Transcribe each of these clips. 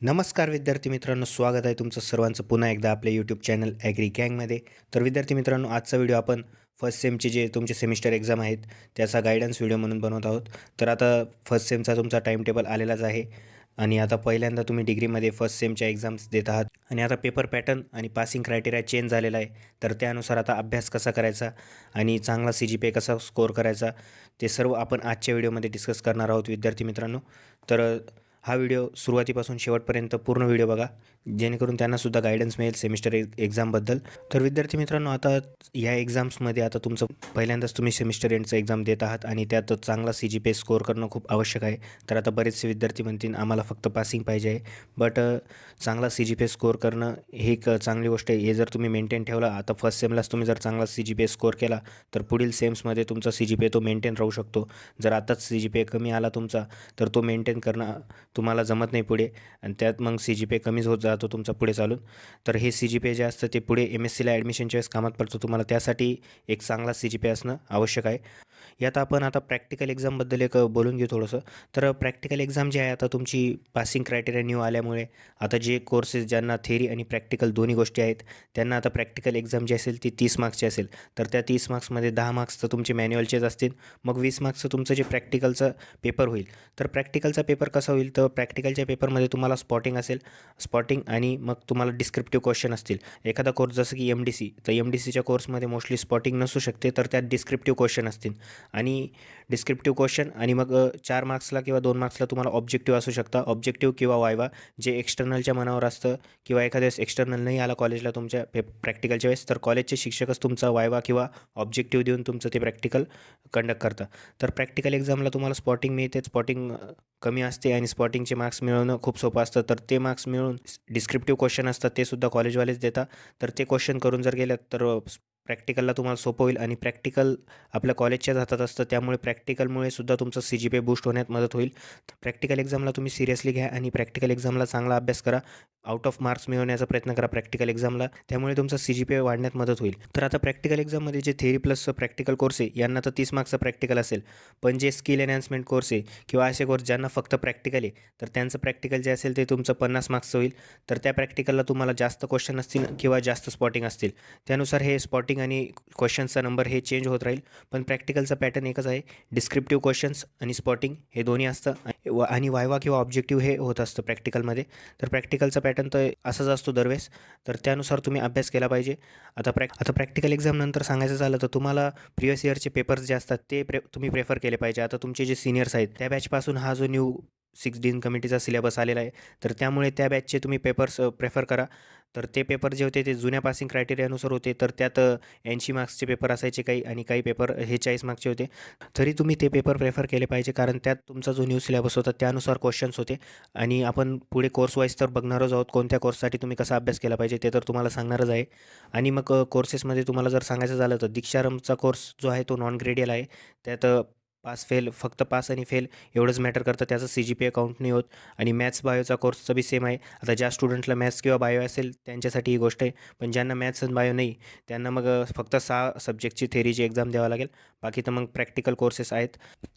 नमस्कार विद्यार्थी मित्रांनो, स्वागत आहे तुमचं सर्वांचं पुन्हा एकदा आपल्या यूट्यूब चॅनल ॲग्री गँगमध्ये. तर विद्यार्थी मित्रांनो, आजचा व्हिडिओ आपण फर्स्ट सेमचे जे तुमचे सेमिस्टर एक्झाम आहेत त्याचा गायडन्स व्हिडिओ म्हणून बनवत आहोत. तर आता फर्स्ट सेमचा तुमचा टाईम टेबल आलेलाच आहे आणि आता पहिल्यांदा तुम्ही डिग्रीमध्ये फर्स्ट सेमच्या एक्झाम्स देत आहात आणि आता पेपर पॅटर्न आणि पासिंग क्रायटेरिया चेंज झालेला आहे. तर त्यानुसार आता अभ्यास कसा करायचा आणि चांगला CGPA कसा स्कोअर करायचा ते सर्व आपण आजच्या व्हिडिओमध्ये डिस्कस करणार आहोत विद्यार्थी मित्रांनो. तर हा व्हिडिओ सुरुवातीपासून शेवटपर्यंत पूर्ण व्हिडिओ बघा, जेणेकरून त्यांनासुद्धा गायडन्स मिळेल सेमिस्टर एक्झामबद्दल. तर विद्यार्थी मित्रांनो, आता या एक्झाम्समध्ये आता तुमचं पहिल्यांदाच तुम्ही सेमिस्टर एंडचं एक्झाम देत आहात आणि त्यात चांगला CGPA स्कोअर करणं खूप आवश्यक आहे. तर आता बरेचसे विद्यार्थी म्हणतील आम्हाला फक्त पासिंग पाहिजे आहे, बट चांगला CGPA स्कोअर करणं ही एक चांगली गोष्ट आहे. हे जर तुम्ही मेंटेन ठेवला, आता फर्स्ट सेमलाच तुम्ही जर चांगला CGPA स्कोअर केला तर पुढील सेम्समध्ये तुमचा CGPA तो मेंटेन राहू शकतो. जर आताच CGPA कमी आला तुमचा तर तो मेंटेन करणं तुम्हाला जमत नाही पुढे आणि त्यात मग CGPA कमीच होत जातो तुमचा पुढे चालून. तर हे CGPA जे असतं ते पुढे MSCला ॲडमिशनच्या वेळेस कामात पडतो तुम्हाला. त्यासाठी एक चांगला CGPA असणं आवश्यक आहे. यात आपण आता प्रॅक्टिकल एक्झामबद्दल एक बोलून घेऊ थोडंसं. तर प्रॅक्टिकल एक्झाम जी आहे आता तुमची पासिंग क्रायटेरिया न्यू आल्यामुळे आता जे कोर्सेस ज्यांना थेरी आणि प्रॅक्टिकल दोन्ही गोष्टी आहेत त्यांना आता प्रॅक्टिकल एक्झाम जी असेल ती 30 मार्क्सची असेल. तर त्या 30 मार्क्समध्ये 10 मार्क्स तर तुमचे मॅन्युअलचेच असतील, मग 20 मार्क्सचं तुमचं जे प्रॅक्टिकलचं पेपर होईल. तर प्रॅक्टिकलचा पेपर कसा होईल, तर प्रॅक्टिकलच्या पेपरमध्ये तुम्हाला स्पॉटिंग असेल, स्पॉटिंग आणि मग तुम्हाला डिस्क्रिप्टिव्ह क्वेश्चन असतील. एखादा कोर्स जसं की MDC, तर MDCच्या कोर्समध्ये मोस्टली स्पॉटिंग नसू शकते, तर त्यात डिस्क्रिप्टिव्ह क्वेश्चन असतील आणि डिस्क्रिप्टिव्ह क्वेश्चन आणि मग 4 मार्क्सला किंवा 2 मार्क्सला तुम्हाला ऑब्जेक्टिव्ह असू शकता. ऑब्जेक्टिव्ह किंवा वायवा जे एक्सटर्नलच्या मनावर असतं किंवा एखाद्या वेळेस एक्सटर्नल नाही आला कॉलेजला तुमच्या प्रॅक्टिकलच्या वेळेस, तर कॉलेजचे शिक्षकच तुमचा वायवा किंवा ऑब्जेक्टिव्ह देऊन तुमचं ते प्रॅक्टिकल कंडक्ट करतात. तर प्रॅक्टिकल एक्झामला तुम्हाला स्पॉटिंग मिळते. स्पॉटिंग कमी असते आणि स्पॉटिंगचे मार्क्स मिळवणं खूप सोपं असतं. तर ते मार्क्स मिळून डिस्क्रिप्टिव्ह क्वेश्चन असतात ते सुद्धा कॉलेजवालेच देतात. तर ते क्वेश्चन करून जर गेलात तर प्रॅक्टिकलला तुम्हाला सोपं होईल आणि प्रॅक्टिकल आपल्या कॉलेजच्याच हातात असतं, त्यामुळे प्रॅक्टिकलमुळे सुद्धा तुमचं CGPA बूस्ट होण्यात मदत होईल. प्रॅक्टिकल एक्झामला तुम्ही सिरियसली घ्या आणि प्रॅक्टिकल एक्झामला चांगला अभ्यास करा. आउट ऑफ मार्क्स मिळवण्याचा प्रयत्न करा प्रॅक्टिकल एक्झामला, त्यामुळे तुमचा CGPA वाढण्यात मदत होईल. तर आता प्रॅक्टिकल एक्झाममध्ये जे थेरी प्लस प्रॅक्टिकल कोर्स आहे यांना तर 30 मार्क्सचा प्रॅक्टिकल असेल, पण जे स्किल एनहान्समेंट कोर्स आहे किंवा असे कोर्स ज्यांना फक्त प्रॅक्टिकल आहे, तर त्यांचं प्रॅक्टिकल जे असेल ते तुमचं 50 मार्क्सचं होईल. तर त्या प्रॅक्टिकलला तुम्हाला जास्त क्वेश्चन असतील किंवा जास्त स्पॉटिंग असतील, त्यानुसार हे स्पॉटिंग आणि क्वेश्चनचा नंबर हे चेंज होत राहील. पण प्रॅक्टिकलचा पॅटर्न एकच आहे, डिस्क्रिप्टिव्ह क्वेश्चन्स आणि स्पॉटिंग हे दोन्ही असतं आणि वायवा किंवा ऑब्जेक्टिव्ह हे होत असतं प्रॅक्टिकलमध्ये. तर प्रॅक्टिकलचा पॅटर्न तर असाच असतो दरवेळेस, तर त्यानुसार तुम्ही अभ्यास केला पाहिजे. आता प्रॅक्टिकल एक्झाम नंतर सांगायचं झालं तर तुम्हाला प्रिवियस इयरचे पेपर्स जे असतात ते तुम्ही प्रेफर केले पाहिजे. आता तुमचे जे सिनियर्स आहेत त्या बॅचपासून हा जो न्यू 6 डीन कमिटीचा सिलेबस आलेला आहे, तर त्यामुळे त्या बॅचचे तुम्ही पेपर्स प्रेफर करा. तर ते पेपर जे होते ते जुन्या पासिंग क्रायटेरियानुसार होते, तर त्यात 80 मार्क्सचे पेपर असायचे काही आणि काही पेपर हे 40 मार्क्सचे होते. तरी तुम्ही ते पेपर प्रेफर केले पाहिजे, कारण त्यात तुमचा जो न्यू सिलेबस होता त्यानुसार क्वेश्चन्स होते आणि आपण पुढे कोर्स वाईज तर बघणारच आहोत. कोणत्या कोर्ससाठी तुम्ही कसा अभ्यास केला पाहिजे ते तर तुम्हाला सांगणारच आहे. आणि मग कोर्सेसमध्ये तुम्हाला जर सांगायचं झालं तर दीक्षारमचा कोर्स जो आहे तो नॉन ग्रेडियल आहे. त्यात पास फेल, फक्त पास आणि फेल एवढंच मॅटर करतं, त्याचं CGPA काउंट नाही होत. आणि मॅथ्स बायोचा कोर्सचं बी सेम आहे. आता ज्या स्टुडंटला मॅथ्स किंवा बायो असेल त्यांच्यासाठी ही गोष्ट आहे, पण ज्यांना मॅथ्स आणि बायो नाही त्यांना मग फक्त 6 सब्जेक्टची थेरीची एक्झाम द्यावं लागेल. बाकी तर मग प्रॅक्टिकल कोर्सेस आहेत.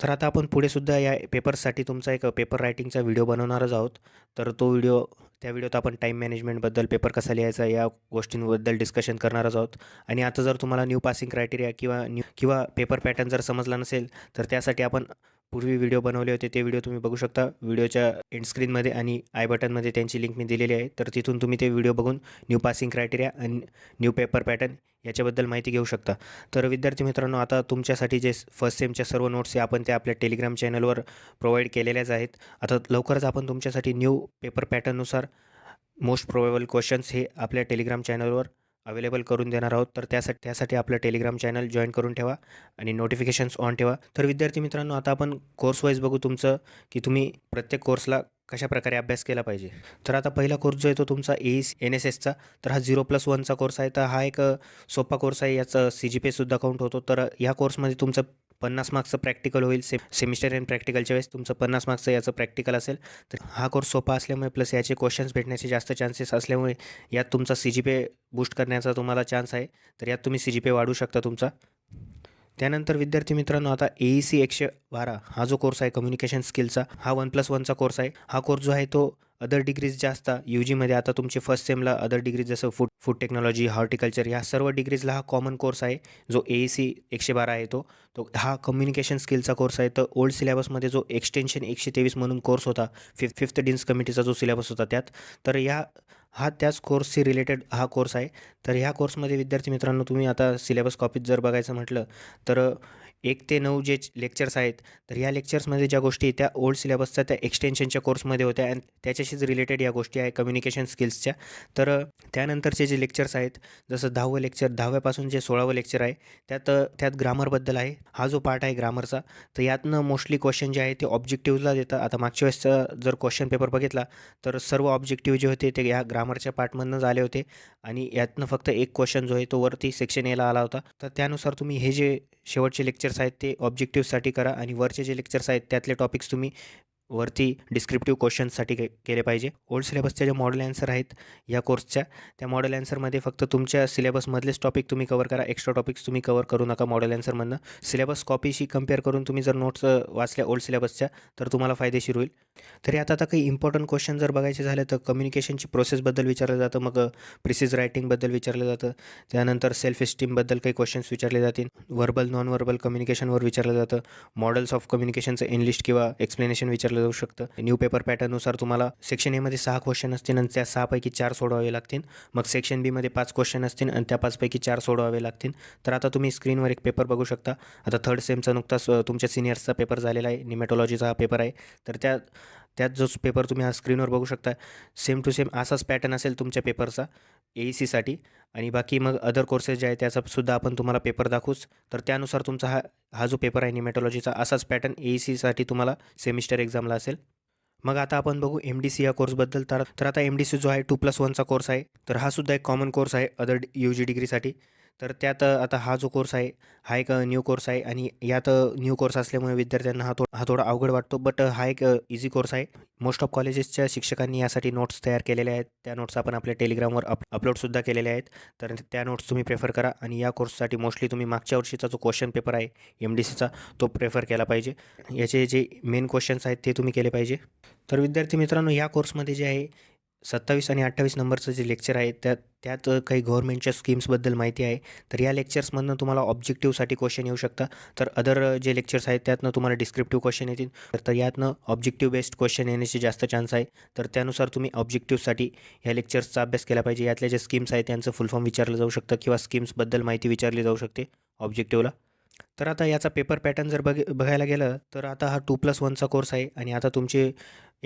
तर आता आपण पुढेसुद्धा या पेपर्ससाठी तुमचा एक पेपर रायटिंगचा व्हिडिओ बनवणारच आहोत. तर त्या व्हिडिओत आपण टाईम मॅनेजमेंटबद्दल, पेपर कसा लिहायचा या गोष्टींबद्दल डिस्कशन करणारच आहोत. आणि आता जर तुम्हाला न्यू पासिंग क्रायटेरिया किंवा पेपर पॅटर्न जर समजला नसेल, तर त्यासाठी आपण पूर्वी व्हिडिओ बनवले होते. ते व्हिडिओ तुम्ही बघू शकता व्हिडिओच्या एंड स्क्रीनमध्ये आणि आय बटनमध्ये त्यांची लिंक मी दिलेली आहे. तर तिथून तुम्ही ते व्हिडिओ बघून न्यू पासिंग क्रायटेरिया आणि न्यू पेपर पॅटर्न याच्याबद्दल माहिती घेऊ शकता. तर विद्यार्थी मित्रांनो, आता तुमच्यासाठी जे फर्स्ट सेमच्या सर्व नोट्स आहे आपण त्या आपल्या टेलिग्राम चॅनलवर प्रोव्हाइड केलेल्याच आहेत. आता लवकरच आपण तुमच्यासाठी न्यू पेपर पॅटर्ननुसार मोस्ट प्रोबेबल क्वेश्चन्स हे आपल्या टेलिग्राम चॅनलवर अवेलेबल करून देणार आहोत. तर त्यासाठी आपलं टेलिग्राम चॅनल जॉईन करून ठेवा आणि नोटिफिकेशन्स ऑन ठेवा. तर विद्यार्थी मित्रांनो, आता आपण कोर्स वाईज बघू तुमचं, की तुम्ही प्रत्येक कोर्सला कशाप्रकारे अभ्यास केला पाहिजे. तर आता पहिला कोर्स जो आहे तो तुमचा NSSचा. तर हा 0+1चा कोर्स आहे. तर हा एक सोपा कोर्स आहे. याचं CGPAसुद्धा काउंट होतो. तर या कोर्समध्ये तुमचं 50 मार्क्सचं प्रॅक्टिकल होईल. सेमिस्टर एंड प्रॅक्टिकलच्या वेळेस तुमचं 50 मार्क्सचं याचं प्रॅक्टिकल असेल. तर हा कोर्स सोपा असल्यामुळे प्लस याचे क्वेश्चन्स भेटण्याचे जास्त चान्सेस असल्यामुळे यात तुमचा CGPA बूस्ट करण्याचा तुम्हाला चान्स आहे. तर यात तुम्ही CGPA वाढवू शकता तुमचा. त्यानंतर विद्यार्थी मित्रांनो, आता AEC 112 हा जो कोर्स आहे कम्युनिकेशन स्किलचा, हा 1+1चा कोर्स आहे. हा कोर्स जो आहे तो अदर डिग्रीज ज्या असतात UGमध्ये आता तुमचे फर्स्ट सेमला अदर डिग्रीज जसं फूड फूड टेक्नॉलॉजी, हॉर्टिकल्चर ह्या सर्व डिग्रीजला हा कॉमन कोर्स आहे जो AEC 112 आहे तो हा कम्युनिकेशन स्किलचा कोर्स आहे. तर ओल्ड सिलेबसमध्ये जो एक्सटेन्शन 123 म्हणून कोर्स होता फिफ्थ डीन्स कमिटीचा जो सिलेबस होता त्यात, तर हा त्याच कोर्सशी रिलेटेड हा कोर्स आहे. तर ह्या कोर्समध्ये विद्यार्थी मित्रांनो तुम्ही आता सिलेबस कॉपीत जर बघायचं म्हटलं तर 1 ते 9 जे लेक्चर्स आहेत, तर ह्या लेक्चर्समध्ये ज्या गोष्टी त्या ओल्ड सिलेबसच्या त्या एक्सटेन्शनच्या कोर्समध्ये होत्या आणि त्याच्याशीच रिलेटेड या गोष्टी आहे कम्युनिकेशन स्किल्सच्या. तर त्यानंतरचे जे लेक्चर्स आहेत जसं 10वं लेक्चर 10व्यापासून जे 16वं लेक्चर आहे त्यात ग्रामरबद्दल आहे. हा जो पार्ट आहे ग्रामरचा, तर यातनं मोस्टली क्वेश्चन जे आहे ते ऑब्जेक्टिव्हला देतात. आता मागच्या वेळेसचा जर क्वेश्चन पेपर बघितला तर सर्व ऑब्जेक्टिव्ह जे होते ते या ग्रामरच्या पार्टमधूनच आले होते आणि यातनं फक्त एक क्वेश्चन जो आहे तो वरती सेक्शन एला आला होता. तर त्यानुसार तुम्ही हे जे शेवटचे लेक्चर्स आहेत ते ऑब्जेक्टिव्हसाठी करा आणि वरचे जे लेक्चर्स आहेत त्यातले टॉपिक्स तुम्ही वरती डिस्क्रिप्टिव्ह क्वेश्चन्ससाठी केले पाहिजे. ओल्ड सिलेबसच्या ज्या मॉडेल ॲन्सर आहेत या कोर्सच्या, त्या मॉडेल ॲन्सरमध्ये फक्त तुमच्या सिलेबसमधलेच टॉपिक तुम्ही कव्हर करा. एक्स्ट्रा टॉपिक्स तुम्ही कव्हर करू नका मॉडेल ॲन्सरमधनं. सिलेबस कॉपीशी कंपेअर करून तुम्ही जर नोट्स वाचल्या ओल्ड सिलेबसच्या तर तुम्हाला फायदेशीर होईल. तरी आता काही इम्पॉर्टंट क्वेश्चन जर बघायचे झाले तर कम्युनिकेशनची प्रोसेसबद्दल विचारलं जातं, मग प्रिसिज रायटिंगबद्दल विचारलं जातं, त्यानंतर सेल्फ एस्टीमबद्दल काही क्वेश्चन्स विचारले जातील, व्हर्बल नॉन व्हर्बल कम्युनिकेशनवर विचारलं जातं, मॉडेल्स ऑफ कम्युनिकेशनचं इनलिस्ट किंवा एक्सप्लेनेशन विचारलं जाऊ शकतं. न्यू पेपर पॅटर्ननुसार तुम्हाला सेक्शन एमध्ये 6 क्वेश्चन असतील आणि त्या 6 पैकी 4 सोडवावे लागतील. मग सेक्शन बीमध्ये 5 क्वेश्चन असतील आणि त्या 5 पैकी 4 सोडवावे लागतील. तर आता तुम्ही स्क्रीनवर एक पेपर बघू शकता. आता थर्ड सेमचा नुकताच तुमच्या सिनियर्सचा पेपर झालेला आहे, निमॅटॉलॉजीचा हा पेपर आहे. तर त्यात जो पेपर तुम्ही हा स्क्रीनवर बघू शकता, सेम टू सेम असाच पॅटर्न असेल तुमच्या पेपरचा AECसाठी. आणि बाकी मग अदर कोर्सेस जे आहे त्याचासुद्धा आपण तुम्हाला पेपर दाखवूच. तर त्यानुसार तुमचा हा जो पेपर आहे निमॅटॉलॉजीचा असाच पॅटर्न AECसाठी तुम्हाला सेमिस्टर एक्झामला असेल. मग आता आपण बघू MDC या कोर्सबद्दल. तर आता MDC जो आहे 2+1चा कोर्स आहे. तर हा सुद्धा एक कॉमन कोर्स आहे अदर UG डिग्रीसाठी. तर त्यात आता हा जो कोर्स आहे हा एक न्यू कोर्स आहे आणि यात न्यू कोर्स असल्यामुळे विद्यार्थ्यांना हा थोडा अवघड वाटतो. बट हा एक इझी कोर्स आहे. मोस्ट ऑफ कॉलेजेसच्या शिक्षकांनी यासाठी नोट्स तयार केलेल्या आहेत. त्या नोट्स आपण आपल्या टेलिग्रामवर अपलोडसुद्धा केलेल्या आहेत. तर त्या नोट्स तुम्ही प्रेफर करा आणि या कोर्ससाठी मोस्टली तुम्ही मागच्या वर्षीचा जो क्वेश्चन पेपर आहे MDCचा तो प्रेफर केला पाहिजे. याचे जे मेन क्वेश्चन्स आहेत ते तुम्ही केले पाहिजे. तर विद्यार्थी मित्रांनो या कोर्समध्ये जे आहे 27 आणि 28 नंबरचं जे लेक्चर आहे त्यात काही गव्हर्नमेंटच्या स्कीम्सबद्दल माहिती आहे. तर या लेक्चर्समधनं तुम्हाला ऑब्जेक्टिव्हसाठी क्वेश्चन येऊ शकता. तर अदर जे लेक्चर्स आहेत त्यातनं तुम्हाला डिस्क्रिप्टिव्ह क्वेश्चन येतील. तर यातनं ऑब्जेक्टिव्ह बेस्ड क्वेश्चन येण्याचे जास्त चान्स आहे. तर त्यानुसार तुम्ही ऑब्जेक्टिव्हसाठी ह्या लेक्चर्सचा अभ्यास केला पाहिजे. यातल्या ज्या स्कीम्स आहेत त्यांचं फुल फॉर्म विचारलं जाऊ शकतं किंवा स्कीम्सबद्दल माहिती विचारली जाऊ शकते ऑब्जेक्टिव्हला. तर आता याचा पेपर पॅटर्न जर बघायला गेलं तर आता हा 2+1चा कोर्स आहे आणि आता तुमचे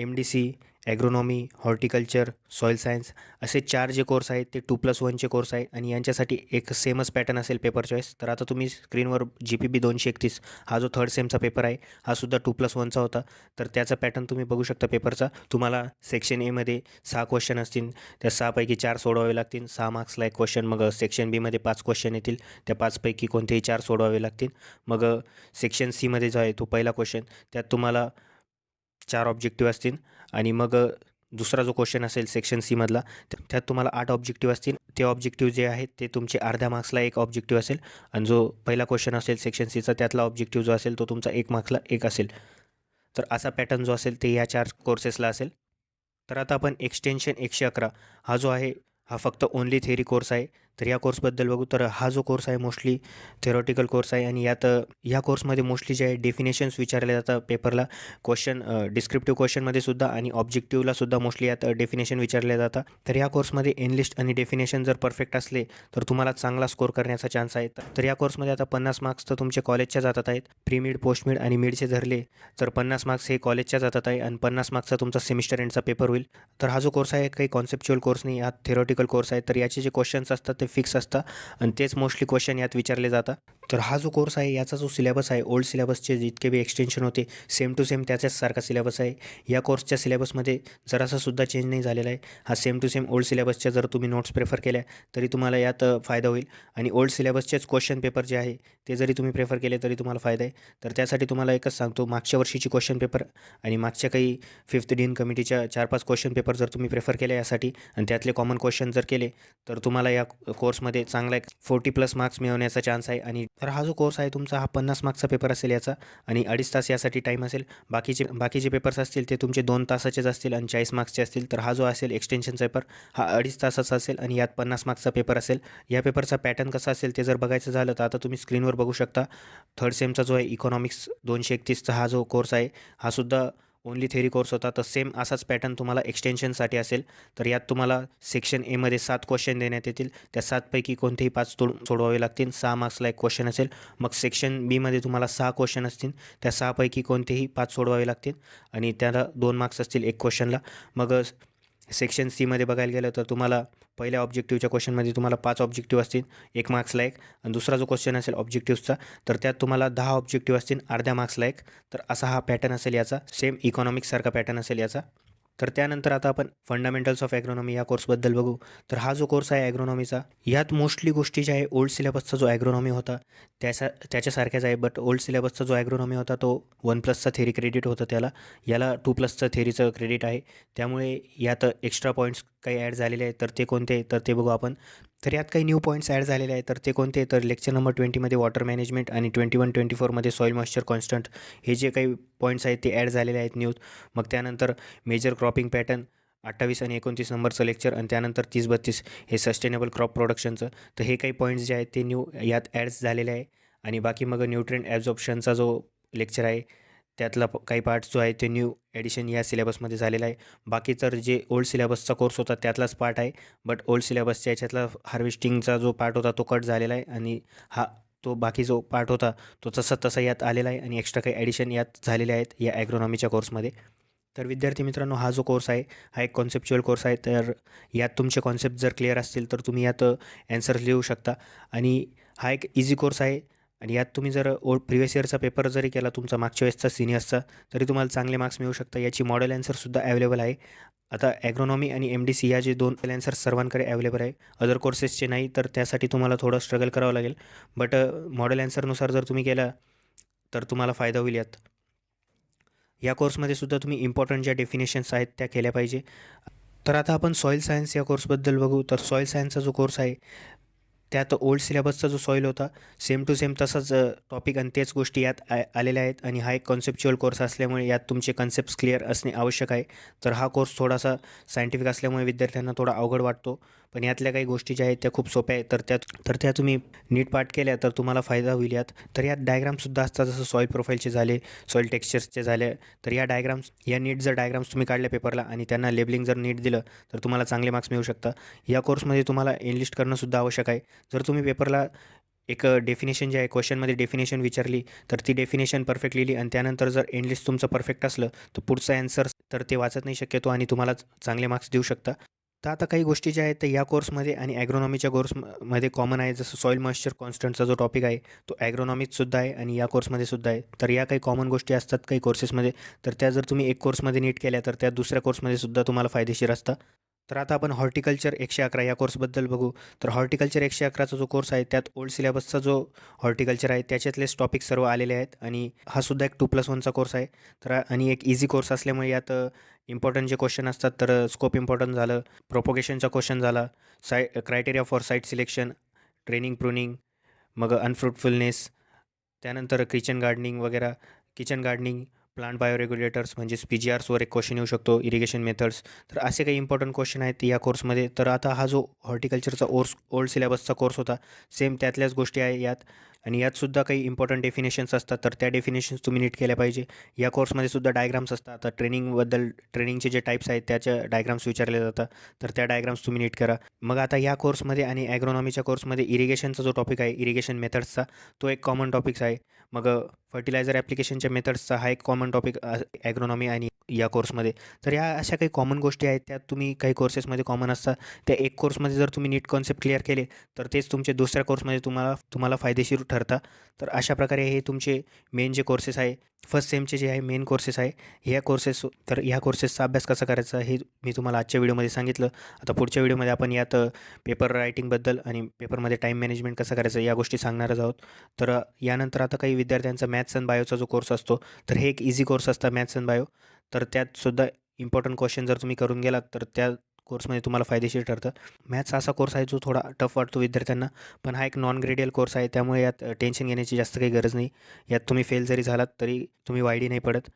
MDC, agronomy, horticulture, soil science असे 4 जे कोर्स आहेत ते 2+1चे कोर्स आहे आणि यांच्यासाठी एक सेमच पॅटर्न असेल पेपर चॉईस. तर आता तुम्ही स्क्रीनवर GPB 231 हा जो थर्ड सेमचा पेपर आहे हा सुद्धा 2+1चा होता. तर त्याचा पॅटर्न तुम्ही बघू शकता पेपरचा. तुम्हाला सेक्शन एमध्ये 6 क्वेश्चन असतील, त्या 6 पैकी 4 सोडवावे लागतील. 6 मार्क्सला एक क्वेश्चन. मग सेक्शन बीमध्ये 5 क्वेश्चन येतील, त्या 5 पैकी कोणतेही 4 सोडवावे लागतील. मग सेक्शन सीमध्ये जो आहे तो पहिला क्वेश्चन त्यात तुम्हाला 4 ऑब्जेक्टिव्ह असतील आणि मग दुसरा जो क्वेश्चन असेल सेक्शन सीमधला त्यात तुम्हाला 8 ऑब्जेक्टिव्ह असतील. ते ऑब्जेक्टिव्ह जे आहेत ते तुमचे अर्ध्या मार्क्सला एक ऑब्जेक्टिव्ह असेल आणि जो पहिला क्वेश्चन असेल सेक्शन सीचा त्यातला ऑब्जेक्टिव्ह जो असेल तो तुमचा 1 मार्क्सला एक असेल. तर असा पॅटर्न जो असेल ते या 4 कोर्सेसला असेल. तर आता आपण एक्सटेन्शन 111 हा जो आहे हा फक्त ओन्ली थेअरी कोर्स आहे. तर या कोर्सबद्दल बघू तर हा जो कोर्स आहे मोस्टली थेरॉटिकल कोर्स आहे आणि या कोर्समध्ये मोस्टली जे आहे डेफिनेशन्स विचारले जातात पेपरला. क्वेश्चन डिस्क्रिप्टिव्ह क्वेश्चनमध्ये सुद्धा आणि ऑब्जेक्टिव्हला सुद्धा मोस्टली यात डेफिनेशन विचारले जातात. तर या कोर्समध्ये एनलिस्ट आणि डेफिनेशन जर परफेक्ट असले तर तुम्हाला चांगला स्कोर करण्याचा चान्स आहे. तर या कोर्समध्ये आता 50 मार्क्स तर तुमचे कॉलेजच्या जातात आहेत. प्री मिड, पोस्ट मिड आणि मिडचे धरले तर 50 मार्क्स हे कॉलेजच्या जातात आहे आणि 50 मार्क्सचा तुमचा सेमिस्टर एंडचा पेपर होईल. तर हा जो कोर्स आहे काही कॉन्सेप्च्युअल कोर्स नाही, हा थेरॉटिकल कोर्स आहे. तर याचे जे क्वेश्चन्स असतात ते फिक्स असतात आणि तेच मोस्टली क्वेश्चन यात विचारले जातात. तर हा जो कोर्स आहे याचा जो सिलेबस आहे ओल्ड सिलेबसचे जितके बी एक्सटेन्शन होते सेम टू सेम त्याच्याच सारखा सिलेबस आहे. या कोर्सच्या सिलेबसमध्ये जरासासुद्धा चेंज नाही झालेला आहे. हा सेम टू सेम ओल्ड सिलेबसच्या जर तुम्ही नोट्स प्रेफर केल्या तरी तुम्हाला यात फायदा होईल आणि ओल्ड सिलेबसचेच क्वेश्चन पेपर जे आहे ते जरी तुम्ही प्रेफर केले तरी तुम्हाला फायदा आहे. तर त्यासाठी तुम्हाला एकच सांगतो, मागच्या वर्षीची क्वेश्चन पेपर आणि मागच्या काही फिफ्थ डीन कमिटीच्या 4-5 क्वेश्चन पेपर जर तुम्ही प्रेफर केले यासाठी आणि त्यातले कॉमन क्वेश्चन जर केले तर तुम्हाला या कोर्समध्ये चांगला एक 40+ मार्क्स मिळवण्याचा चान्स आहे. आणि तर हा जो कोर्स आहे तुमचा हा 50 मार्क्सचा पेपर असेल याचा, आणि 2.5 तास यासाठी टाईम असेल. बाकीचे पेपर्स असतील ते तुमचे 2 तासाचेच असतील आणि 40 मार्क्सचे असतील. तर हा जो असेल एक्सटेन्शनचा पेपर हा 2.5 तासाचा असेल आणि यात 50 मार्क्सचा पेपर असेल. या पेपरचा पॅटर्न कसा असेल ते जर बघायचं झालं तर आता तुम्ही स्क्रीनवर बघू शकता. थर्ड सेमचा जो आहे इकॉनॉमिक्स 231चा हा जो कोर्स आहे हा सुद्धा ओन्ली थेअरी कोर्स होता. तर सेम असाच पॅटर्न तुम्हाला एक्सटेन्शनसाठी असेल. तर यात तुम्हाला सेक्शन एमध्ये 7 क्वेश्चन देण्यात येतील. त्या 7पैकी कोणतेही 5 सोडवावे लागतील. 6 मार्क्सला एक क्वेश्चन असेल. मग सेक्शन बीमध्ये तुम्हाला 6 क्वेश्चन असतील. त्या 6पैकी कोणतेही 5 सोडवावे लागतील आणि त्याला 2 मार्क्स असतील एक क्वेश्चनला. मग सेक्शन सीमध्ये बघायला गेलं तर तुम्हाला पहिल्या ऑब्जेक्टिव्हच्या क्वेश्चनमध्ये तुम्हाला 5 ऑब्जेक्टिव्ह असतील 1 मार्क्सला एक, आणि दुसरा जो क्वेश्चन असेल ऑब्जेक्टिव्हचा तर त्यात तुम्हाला 10 ऑब्जेक्टिव्ह असतील अर्ध्या मार्क्सला एक. तर असा हा पॅटर्न असेल याचा, सेम इकॉनॉमिक्ससारखा पॅटर्न असेल याचा. तर त्यानंतर आता आपण फंडामेंटल्स ऑफ ॲग्रोनॉमी या कोर्सबद्दल बघू. तर हा जो कोर्स आहे ॲग्रोनॉमीचा यात मोस्टली गोष्टी ज्या आहे ओल्ड सिलेबसचा जो ॲग्रोनॉमी होता त्याच्यासारख्याच आहे. बट ओल्ड सिलेबसचा जो ॲग्रोनॉमी होता तो 1+चा थेरी क्रेडिट होतं त्याला. याला 2+चं थेरीचं क्रेडिट आहे. त्यामुळे यात एक्स्ट्रा पॉईंट्स काही ॲड झालेले आहेत. तर ते कोणते तर ते बघू आपण. तर यात काही न्यू पॉईंट्स ॲड झालेले आहेत. तर ते कोणते तर लेक्चर नंबर 20मध्ये वॉटर मॅनेजमेंट आणि 21-24मध्ये सॉईल मॉइश्चर कॉन्स्टंट हे जे काही पॉईंट्स आहेत ते ॲड झालेले आहेत न्यूज. मग त्यानंतर मेजर क्रॉपिंग पॅटर्न 28 आणि 29 नंबरचं लेक्चर, आणि त्यानंतर 30-32 हे सस्टेनेबल क्रॉप प्रोडक्शनचं. तर हे काही पॉईंट्स जे आहेत ते न्यू यात ॲड्स झालेले आहे. आणि बाकी मग न्यूट्रिएंट ॲब्झॉर्प्शनचा जो लेक्चर आहे त्यातला काही पार्ट्स जो आहे ते न्यू ॲडिशन या सिलेबसमध्ये झालेला आहे. बाकी तर जे ओल्ड सिलेबसचा कोर्स होता त्यातलाच पार्ट आहे. बट ओल्ड सिलेबसच्या याच्यातला हार्वेस्टिंगचा जो पार्ट होता तो कट झालेला आहे, आणि तो बाकी जो पार्ट होता तो तसा यात आलेला आहे, आणि एक्स्ट्रा काही ॲडिशन यात झालेले आहेत या ॲग्रोनॉमीच्या कोर्समध्ये. तर विद्यार्थी मित्रांनो हा जो कोर्स आहे हा एक कॉन्सेप्च्युअल कोर्स आहे. तर यात तुमचे कॉन्सेप्ट जर क्लिअर असतील तर तुम्ही यात ॲन्सर्स लिहू शकता. आणि हा एक इझी कोर्स आहे. आणि यात तुम्ही जर प्रिवियस इयरचा पेपर जरी केला तुमचा मागच्या वेळेसचा सिनियर्सचा तरी तुम्हाला चांगले मार्क्स मिळू शकता. याची मॉडेल ॲन्सरसुद्धा अवेलेबल आहे. आता ॲग्रोनॉमी आणि MDC या जे 2 ॲन्सर्स सर्वांकडे अवेलेबल आहे. अदर कोर्सेसचे नाही, तर त्यासाठी तुम्हाला थोडं स्ट्रगल करावं लागेल. बट मॉडेल ॲन्सरनुसार जर तुम्ही केला तर तुम्हाला फायदा होईल यात. या कोर्समध्ये सुद्धा तुम्ही इम्पॉर्टंट ज्या डेफिनेशन्स आहेत त्या केल्या पाहिजे. तर आता आपण सॉईल सायन्स या कोर्सबद्दल बघू. तर सॉईल सायन्सचा जो कोर्स आहे त्यात ओल्ड सिलेबसचा जो सॉईल होता सेम टू सेम तसाच टॉपिक आणि तेच गोष्टी यात आलेल्या आहेत. आणि हा एक कॉन्सेप्च्युअल कोर्स असल्यामुळे यात तुमचे कन्सेप्ट्स क्लिअर असणे आवश्यक आहे. तर हा कोर्स थोडासा सायंटिफिक असल्यामुळे विद्यार्थ्यांना थोडा अवघड वाटतो. पण यातल्या काही गोष्टी ज्या आहेत त्या खूप सोप्या आहेत. तर त्या तुम्ही नीट पाठ केल्या तर तुम्हाला फायदा होईल यात. तर यात डायग्राम्ससुद्धा असतात, जसं सॉईल प्रोफाईलचे झाले, सॉईल टेक्स्चर्सचे झाले. तर या नीट जर डायग्राम्स तुम्ही काढल्या पेपरला आणि त्यांना लेबलिंग जर नीट दिलं तर तुम्हाला चांगले मार्क्स मिळू शकतात. या कोर्समध्ये तुम्हाला एनलिस्ट करणंसुद्धा आवश्यक आहे. जर तुम्ही पेपरला एक डेफिनेशन जे आहे क्वेश्चनमध्ये डेफिनेशन विचारली तर ती डेफिनेशन परफेक्ट लिहिली आणि त्यानंतर जर एंडलिस्ट तुमचं परफेक्ट असलं तर पुढचा ॲन्सर तर ते वाचत नाही शक्यतो आणि तुम्हाला चांगले मार्क्स देऊ शकता. तर आता काही गोष्टी ज्या आहेत त्या या कोर्समध्ये आणि ॲग्रोनॉमीच्या कोर्समध्ये कॉमन आहे. जसं सॉईल मॉइश्चर कॉन्स्टंटचा जो टॉपिक आहे तो ॲग्रोनॉमीतसुद्धा आहे आणि या कोर्समध्ये सुद्धा आहे. तर या काही कॉमन गोष्टी असतात काही कोर्सेसमध्ये. तर त्या जर तुम्ही एक कोर्समध्ये नीट केल्या तर त्या दुसऱ्या कोर्समध्ये सुद्धा तुम्हाला फायदेशीर असतात. तर आता आपण हॉर्टिकल्चर 111 या कोर्सबद्दल बघू. तर हॉर्टिकल्चर 111चा जो कोर्स आहे त्यात ओल्ड सिलेबसचा जो हॉर्टिकल्चर आहे त्याच्यातलेच टॉपिक सर्व आलेले आहेत. आणि हा सुद्धा एक 2+1चा कोर्स आहे. तर आणि एक इझी कोर्स असल्यामुळे यात इम्पॉर्टंट जे क्वेश्चन असतात तर स्कोप इम्पॉर्टंट झालं, प्रोपोगेशनचा क्वेश्चन झाला, criteria for site selection, training pruning, मग अनफ्रुटफुलनेस, त्यानंतर किचन गार्डनिंग, प्लांट बायोरेग्युलेटर्स म्हणजेच PGRsवर एक क्वेश्चन येऊ शकतो, इरिगेशन मेथड्स. तर असे काही इम्पॉर्टंट क्वेश्चन आहेत या कोर्समध्ये. तर आता हा जो हॉर्टिकल्चरचा ओल्ड सिलेबसचा कोर्स होता सेम त्यातल्याच गोष्टी आहे यात. आणि यातसुद्धा काही इम्पॉर्टंट डेफिनेशन्स असतात तर त्या डेफिनेशन्स तुम्ही नीट केल्या पाहिजे. या कोर्समध्ये सुद्धा डायग्राम्स असतात. आता ट्रेनिंगचे जे टाईप्स आहेत त्याच्या डायग्राम्स विचारले जातात. तर त्या डायग्राम्स तुम्ही नीट करा. मग आता या कोर्समध्ये आणि ॲग्रोनॉमीच्या कोर्समध्ये इरिगेशनचा जो टॉपिक आहे इरिगेशन मेथड्सचा तो एक कॉमन टॉपिक्स आहे. मग फर्टिलायझर ॲप्लिकेशनच्या मेथड्सचा हा एक कॉमन टॉपिक ॲग्रोनॉमी आणि या कोर्समध्ये. तर या अशा काही कॉमन गोष्टी आहेत त्यात तुम्ही काही कोर्सेसमध्ये कॉमन असतात. त्या एक कोर्समध्ये जर तुम्ही नीट कॉन्सेप्ट क्लिअर केले तर तेच तुमचे दुसऱ्या कोर्समध्ये तुम्हाला फायदेशीर ठरतात. तर अशा प्रकारे हे तुमचे मेन जे कोर्सेस आहे फर्स्ट सेमचे जे आहे मेन कोर्सेस आहे ह्या कोर्सेसचा अभ्यास कसा करायचा हे मी तुम्हाला आजच्या व्हिडिओमध्ये सांगितलं. आता पुढच्या व्हिडिओमध्ये आपण यात पेपर रायटिंगबद्दल आणि पेपरमध्ये टाईम मॅनेजमेंट कसं करायचं या गोष्टी सांगणारच आहोत. तर यानंतर आता काही विद्यार्थ्यांचा मॅथ्स अँड बायोचा जो कोर्स असतो तर हे एक इझी कोर्स असतं मॅथ्स अँड बायो. तर त्यातसुद्धा इम्पॉर्टंट क्वेश्चन जर तुम्ही करून गेलात तर त्या कोर्समध्ये तुम्हाला फायदेशीर ठरतं. मॅथ्स असा कोर्स आहे जो थोडा टफ वाटतो विद्यार्थ्यांना, पण हा एक नॉन ग्रेडियल कोर्स आहे त्यामुळे यात टेन्शन घेण्याची जास्त काही गरज नाही. यात तुम्ही फेल जरी झालात तरी तुम्ही वाईडी नाही पडत.